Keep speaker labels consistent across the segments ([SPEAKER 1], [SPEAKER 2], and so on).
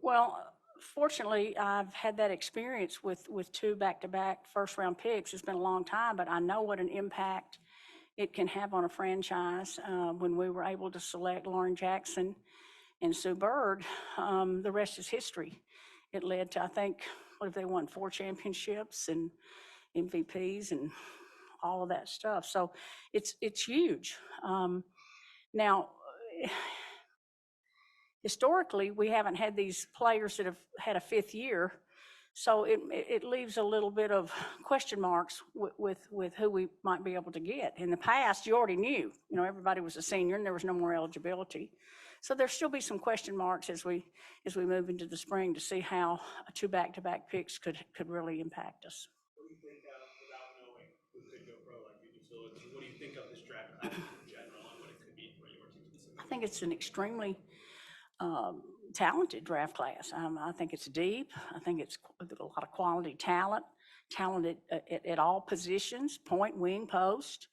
[SPEAKER 1] Well, fortunately, I've had that experience with two back-to-back first-round picks. It's been a long time, but I know what an impact it can have on a franchise. When we were able to select Lauren Jackson and Sue Bird, the rest is history. It led to, I think, what if they won 4 championships and MVPs and all of that stuff. So it's huge. Now, historically, we haven't had these players that have had a 5th year, so it leaves a little bit of question marks with who we might be able to get. In the past, you already knew, everybody was a senior and there was no more eligibility. So there'll still be some question marks as we move into the spring to see how 2 back-to-back picks could really impact us.
[SPEAKER 2] What do you think, without knowing who could go pro like you do, so what do you think of this draft class in general and what it could mean for your team specifically?
[SPEAKER 1] I think it's an extremely talented draft class. I think it's deep. I think it's a lot of quality talent at all positions, point, wing, post.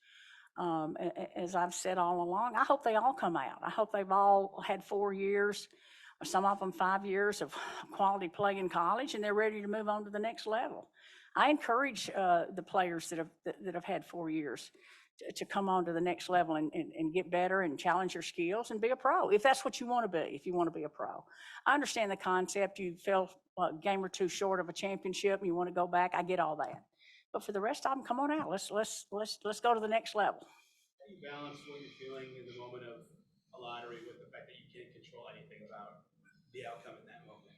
[SPEAKER 1] As I've said all along, I hope they all come out. I hope they've all had 4 years, or some of them 5 years of quality play in college, and they're ready to move on to the next level. I encourage the players that have had 4 years to come on to the next level and get better and challenge your skills and be a pro, if that's what you want to be, if you want to be a pro. I understand the concept. You fell a game or 2 short of a championship and you want to go back. I get all that. But for the rest of them, come on out. Let's go to the next level.
[SPEAKER 2] How do you balance what you're feeling in the moment of a lottery with the fact that you can't control anything about the outcome in that moment?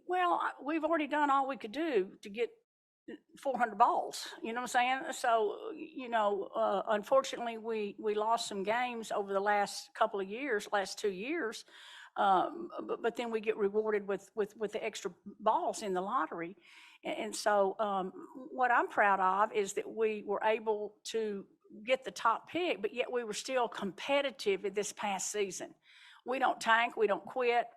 [SPEAKER 1] Well, we've already done all we could do to get 400 balls, you know what I'm saying? So, unfortunately, we lost some games over the last couple of years, last 2 years, but then we get rewarded with the extra balls in the lottery. And so what I'm proud of is that we were able to get the top pick, but yet we were still competitive this past season. We don't tank, we don't quit.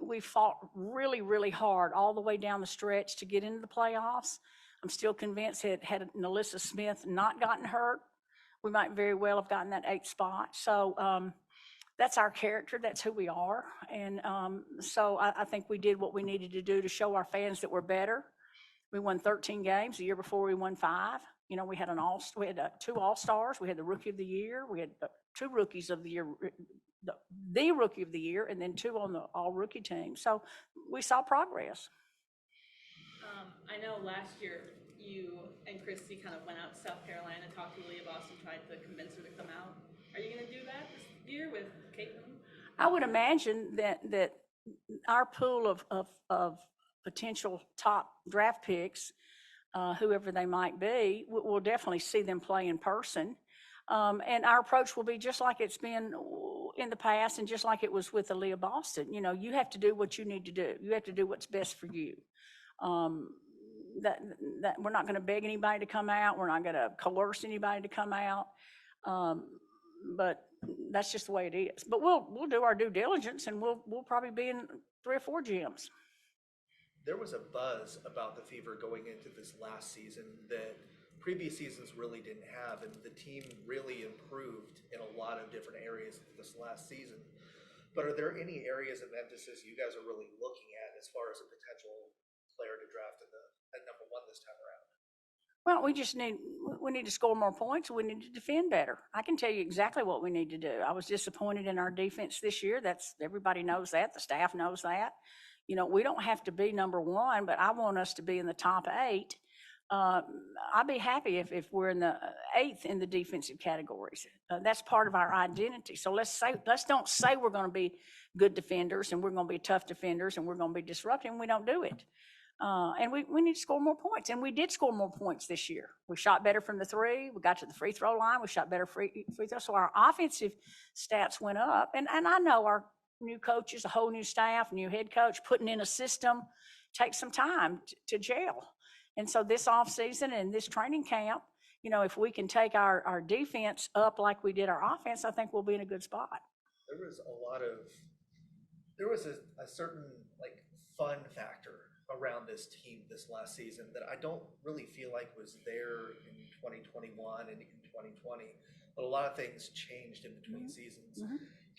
[SPEAKER 1] We fought really, really hard all the way down the stretch to get into the playoffs. I'm still convinced that had Nalissa Smith not gotten hurt, we might very well have gotten that 8th spot. So that's our character. That's who we are. And so I think we did what we needed to do to show our fans that we're better. We won 13 games. The year before we won 5. We had 2 All-Stars. We had the Rookie of the Year. We had 2 Rookies of the Year, the Rookie of the Year, and then 2 on the All-Rookie team. So we saw progress.
[SPEAKER 3] I know last year you and Christy kind of went out to South Carolina, talked to Leah Boston, tried to convince her to come out. Are you going to do that this year with Caitlin?
[SPEAKER 1] I would imagine that our pool of potential top draft picks, whoever they might be, we'll definitely see them play in person. And our approach will be just like it's been in the past and just like it was with Leah Boston. You have to do what you need to do. You have to do what's best for you. That we're not going to beg anybody to come out. We're not going to coerce anybody to come out. But that's just the way it is. But we'll do our due diligence, and we'll probably be in 3 or 4 gyms.
[SPEAKER 4] There was a buzz about the Fever going into this last season that previous seasons really didn't have, and the team really improved in a lot of different areas this last season. But are there any areas of emphasis you guys are really looking at as far as a potential player to draft at number 1 this time around?
[SPEAKER 1] Well, we need to score more points. We need to defend better. I can tell you exactly what we need to do. I was disappointed in our defense this year. Everybody knows that. The staff knows that. We don't have to be number 1, but I want us to be in the top 8. I'd be happy if we're in the 8th in the defensive categories. That's part of our identity. So let's don't say we're going to be good defenders and we're going to be tough defenders and we're going to be disruptive, and we don't do it. And we need to score more points, and we did score more points this year. We shot better from the 3. We got to the free throw line. We shot better free throw. So our offensive stats went up. And I know our new coaches, a whole new staff, new head coach, putting in a system takes some time to gel. And so this offseason and this training camp, if we can take our defense up like we did our offense, I think we'll be in a good spot.
[SPEAKER 4] There was a certain fun factor around this team this last season that I don't really feel like was there in 2021 and in 2020, but a lot of things changed in between seasons.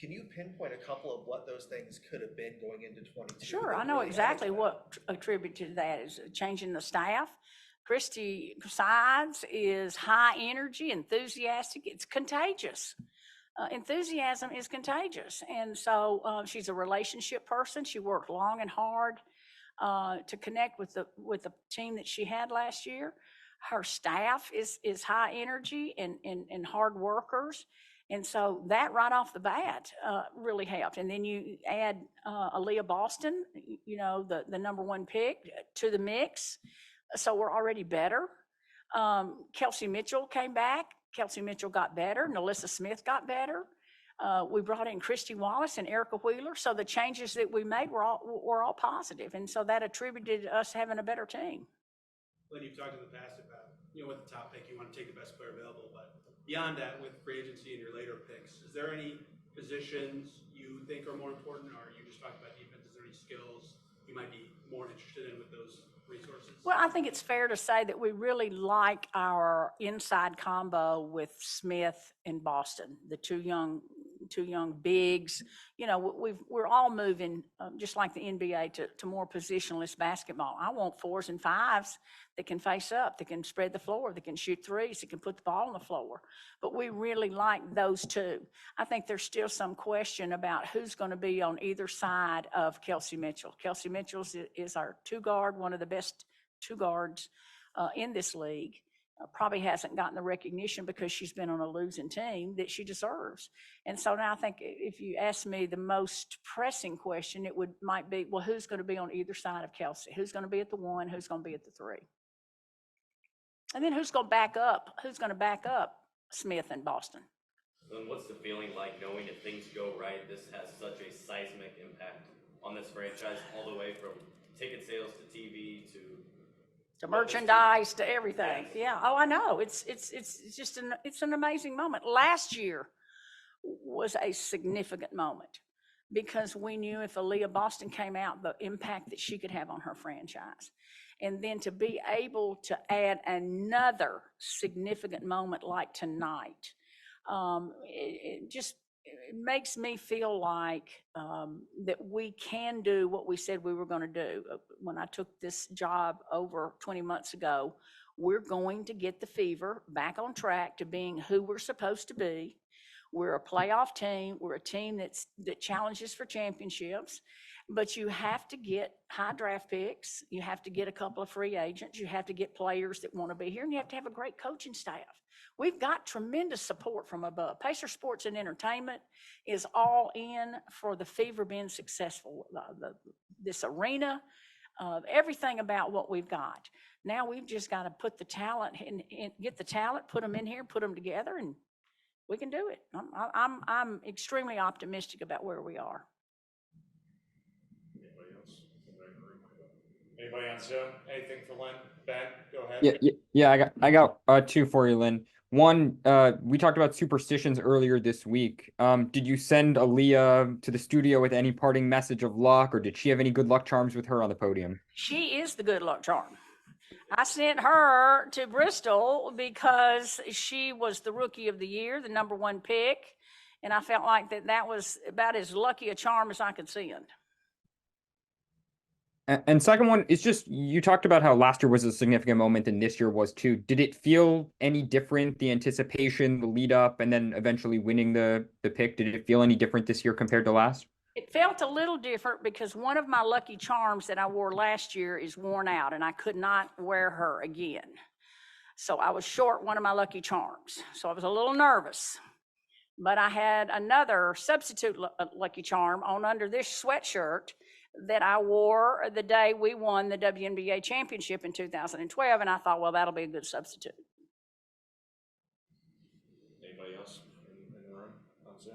[SPEAKER 4] Can you pinpoint a couple of what those things could have been going into 22?
[SPEAKER 1] Sure, I
[SPEAKER 4] that
[SPEAKER 1] know
[SPEAKER 4] really
[SPEAKER 1] exactly
[SPEAKER 4] added to
[SPEAKER 1] what attributed to that is changing the staff. Christy Sides is high energy, enthusiastic. It's contagious. Enthusiasm is contagious, and so she's a relationship person. She worked long and hard to connect with the team that she had last year. Her staff is high energy and hard workers. And so that right off the bat really helped. And then you add Aaliyah Boston, you know, the number one pick to the mix. So we're already better. Kelsey Mitchell came back. Kelsey Mitchell got better. Nalissa Smith got better. We brought in Christy Wallace and Erica Wheeler. So the changes that we made were all positive. And so that attributed to us having a better team.
[SPEAKER 2] Lynn, you've talked in the past about, you know, with the top pick, you want to take the best player available, but beyond that, with free agency and your later picks, is there any positions you think are more important, or you just talked about defense? Is there any skills you might be more interested in with those resources?
[SPEAKER 1] Well, I think it's fair to say that we really like our inside combo with Smith and Boston, the two young bigs. You know, we're all moving just like the NBA to more positionless basketball. I want 4s and 5s that can face up, that can spread the floor, that can shoot threes, that can put the ball on the floor. But we really like those two. I think there's still some question about who's going to be on either side of Kelsey Mitchell. Kelsey Mitchell is our two guard, one of the best two guards in this league. Probably hasn't gotten the recognition because she's been on a losing team that she deserves. And so now I think if you ask me the most pressing question, it might be, well, who's going to be on either side of Kelsey? Who's going to be at the 1? Who's going to be at the 3? And then who's going to back up? Who's going to back up Smith and Boston?
[SPEAKER 5] Then what's the feeling like knowing if things go right, this has such a seismic impact on this franchise, all the way from ticket sales to TV to
[SPEAKER 1] merchandise to everything.
[SPEAKER 5] Yes.
[SPEAKER 1] Yeah. Oh, I know. It's just it's an amazing moment. Last year was a significant moment because we knew if Aaliyah Boston came out, the impact that she could have on her franchise. And then to be able to add another significant moment like tonight, it makes me feel like that we can do what we said we were going to do. When I took this job over 20 months ago, we're going to get the Fever back on track to being who we're supposed to be. We're a playoff team. We're a team that challenges for championships. But you have to get high draft picks. You have to get a couple of free agents. You have to get players that want to be here. And you have to have a great coaching staff. We've got tremendous support from above. Pacer Sports and Entertainment is all in for the Fever being successful. This arena, everything about what we've got. Now we've just got to put the talent and get the talent, put them in here, put them together, and we can do it. I'm extremely optimistic about where we are.
[SPEAKER 6] Anybody else? Anybody on Zoom? Anything for Lynn? Ben, go ahead.
[SPEAKER 7] Yeah. I got two for you, Lynn. One, we talked about superstitions earlier this week. Did you send Aaliyah to the studio with any parting message of luck, or did she have any good luck charms with her on the podium?
[SPEAKER 1] She is the good luck charm. I sent her to Bristol because she was the rookie of the year, the number one pick, and I felt like that was about as lucky a charm as I could send.
[SPEAKER 7] And second one is just, you talked about how last year was a significant moment and this year was too. Did it feel any different, the anticipation, the lead up, and then eventually winning the pick? Did it feel any different this year compared to last?
[SPEAKER 1] It felt a little different because one of my lucky charms that I wore last year is worn out and I could not wear her again. So I was short one of my lucky charms. So I was a little nervous. But I had another substitute lucky charm on under this sweatshirt that I wore the day we won the WNBA championship in 2012, and I thought, well, that'll be a good substitute.
[SPEAKER 6] Anybody else in the room on Zoom?